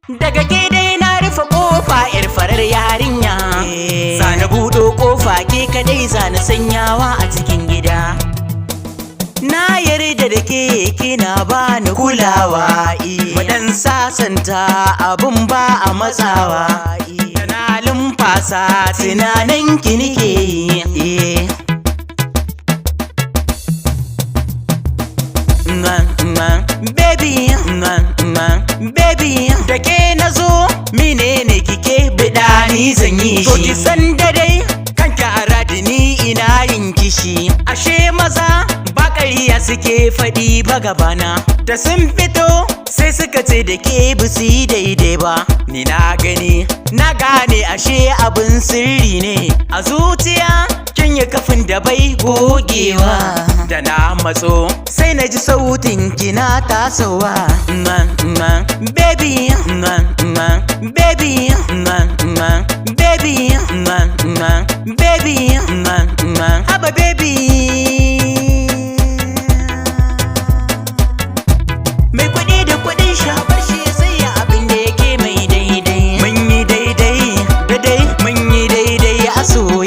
Daga ke dai na rufe kofa yar farar yarinya, zana buɗo kofa ke kadai zana sanyawa a cikin gida. Na yarda da ke kina bani kulawa, madan sasanta abun ba a matsawa. Na lumfasa tunanin ki nike yi. Baby, baby, da ke nazo menene kike bida ni zan yi shi. To ki san da dai kanki a radini ina yin kishi. Ashe maza ba ƙarya suke faɗi ba gabana, da sun fito sai suka ce da ke busi daidai ba. Ni na gani na gane ashe abin sirri ne a zuciya, kin yi kafin da bai gogewa. Da na matso sai na ji sautin kina tasowa. Baby, baby, baby, baby, haba baby. Mai kuɗi da kuɗin shafar shi sai ya abin da yake mai daidai. Mun yi daidai, daidai, mun yi daidai a soyayya.